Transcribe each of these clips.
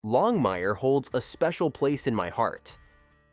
Longmire holds a special place in my heart.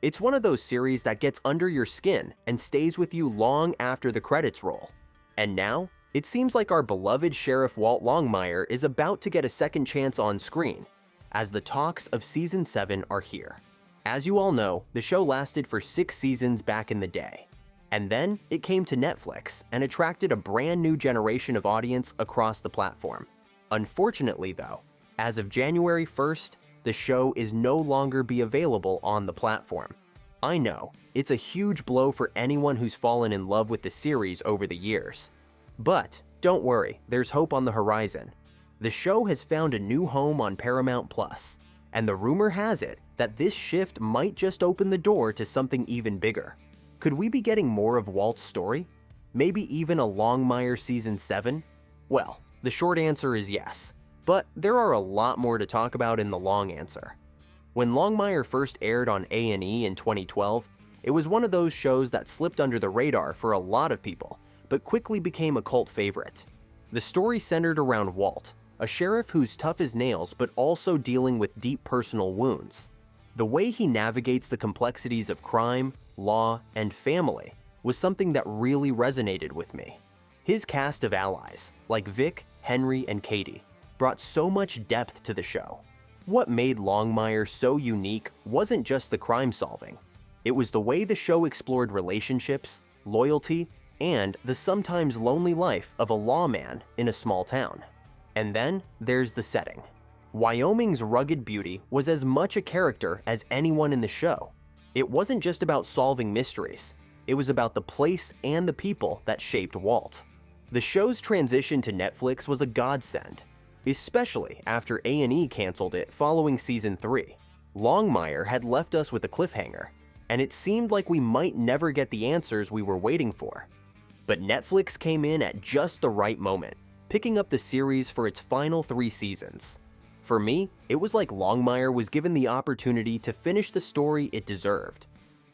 It's one of those series that gets under your skin and stays with you long after the credits roll. And now, it seems like our beloved Sheriff Walt Longmire is about to get a second chance on screen, as the talks of Season 7 are here. As you all know, the show lasted for 6 seasons back in the day. And then, it came to Netflix and attracted a brand new generation of audience across the platform. Unfortunately though, as of January 1st, the show is no longer be available on the platform. I know, it's a huge blow for anyone who's fallen in love with the series over the years. But don't worry, there's hope on the horizon. The show has found a new home on Paramount Plus, and the rumor has it that this shift might just open the door to something even bigger. Could we be getting more of Walt's story? Maybe even a Longmire Season 7? Well, the short answer is yes. But there are a lot more to talk about in the long answer. When Longmire first aired on A&E in 2012, it was one of those shows that slipped under the radar for a lot of people, but quickly became a cult favorite. The story centered around Walt, a sheriff who's tough as nails but also dealing with deep personal wounds. The way he navigates the complexities of crime, law, and family was something that really resonated with me. His cast of allies, like Vic, Henry, and Katie, brought so much depth to the show. What made Longmire so unique wasn't just the crime solving. It was the way the show explored relationships, loyalty, and the sometimes lonely life of a lawman in a small town. And then there's the setting. Wyoming's rugged beauty was as much a character as anyone in the show. It wasn't just about solving mysteries. It was about the place and the people that shaped Walt. The show's transition to Netflix was a godsend, especially after A&E canceled it following Season 3. Longmire had left us with a cliffhanger, and it seemed like we might never get the answers we were waiting for. But Netflix came in at just the right moment, picking up the series for its final 3 seasons. For me, it was like Longmire was given the opportunity to finish the story it deserved.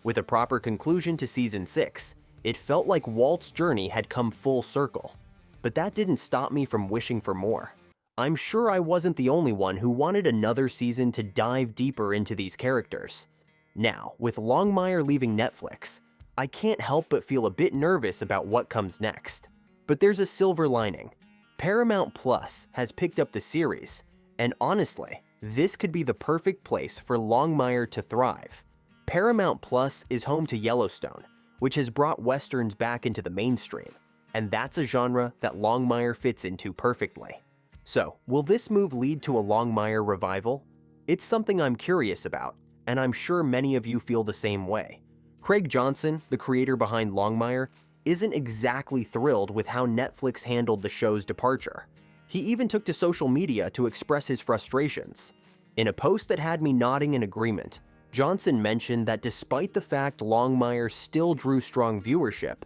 With a proper conclusion to Season 6, it felt like Walt's journey had come full circle. But that didn't stop me from wishing for more. I'm sure I wasn't the only one who wanted another season to dive deeper into these characters. Now, with Longmire leaving Netflix, I can't help but feel a bit nervous about what comes next. But there's a silver lining. Paramount Plus has picked up the series, and honestly, this could be the perfect place for Longmire to thrive. Paramount Plus is home to Yellowstone, which has brought westerns back into the mainstream, and that's a genre that Longmire fits into perfectly. So, will this move lead to a Longmire revival? It's something I'm curious about, and I'm sure many of you feel the same way. Craig Johnson, the creator behind Longmire, isn't exactly thrilled with how Netflix handled the show's departure. He even took to social media to express his frustrations. In a post that had me nodding in agreement, Johnson mentioned that despite the fact Longmire still drew strong viewership,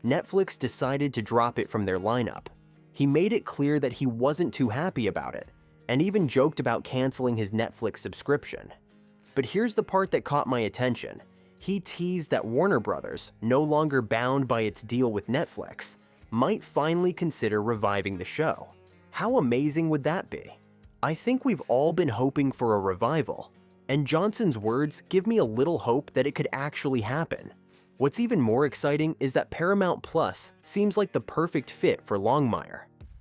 Netflix decided to drop it from their lineup. He made it clear that he wasn't too happy about it, and even joked about canceling his Netflix subscription. But here's the part that caught my attention. He teased that Warner Bros., no longer bound by its deal with Netflix, might finally consider reviving the show. How amazing would that be? I think we've all been hoping for a revival, and Johnson's words give me a little hope that it could actually happen. What's even more exciting is that Paramount Plus seems like the perfect fit for Longmire.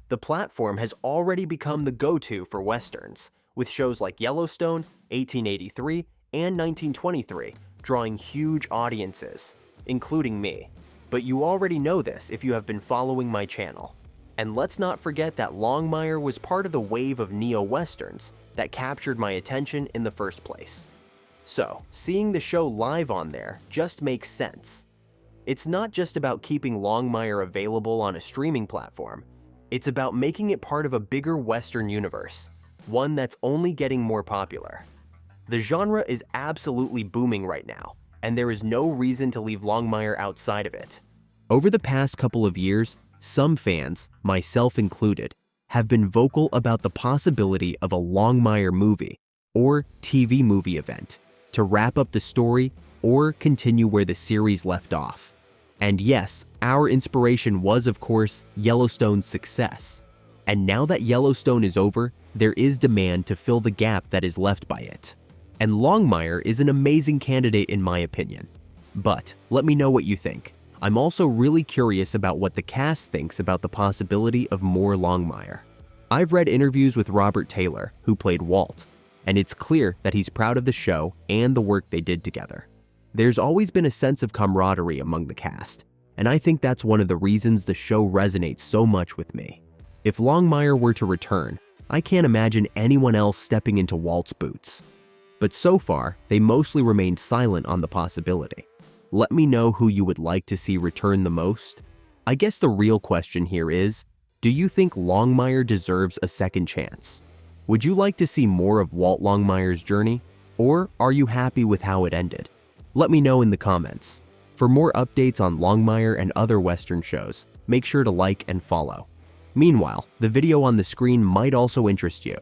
The platform has already become the go-to for westerns, with shows like Yellowstone, 1883, and 1923 drawing huge audiences, including me. But you already know this if you have been following my channel. And let's not forget that Longmire was part of the wave of neo-westerns that captured my attention in the first place. So, seeing the show live on there just makes sense. It's not just about keeping Longmire available on a streaming platform, it's about making it part of a bigger Western universe, one that's only getting more popular. The genre is absolutely booming right now, and there is no reason to leave Longmire outside of it. Over the past couple of years, some fans, myself included, have been vocal about the possibility of a Longmire movie or TV movie event to wrap up the story or continue where the series left off. And yes, our inspiration was, of course, Yellowstone's success. And now that Yellowstone is over, there is demand to fill the gap that is left by it. And Longmire is an amazing candidate in my opinion. But let me know what you think. I'm also really curious about what the cast thinks about the possibility of more Longmire. I've read interviews with Robert Taylor, who played Walt, and it's clear that he's proud of the show and the work they did together. There's always been a sense of camaraderie among the cast, and I think that's one of the reasons the show resonates so much with me. If Longmire were to return, I can't imagine anyone else stepping into Walt's boots. But so far, they mostly remained silent on the possibility. Let me know who you would like to see return the most. I guess the real question here is, do you think Longmire deserves a second chance? Would you like to see more of Walt Longmire's journey, or are you happy with how it ended? Let me know in the comments. For more updates on Longmire and other Western shows, make sure to like and follow. Meanwhile, the video on the screen might also interest you.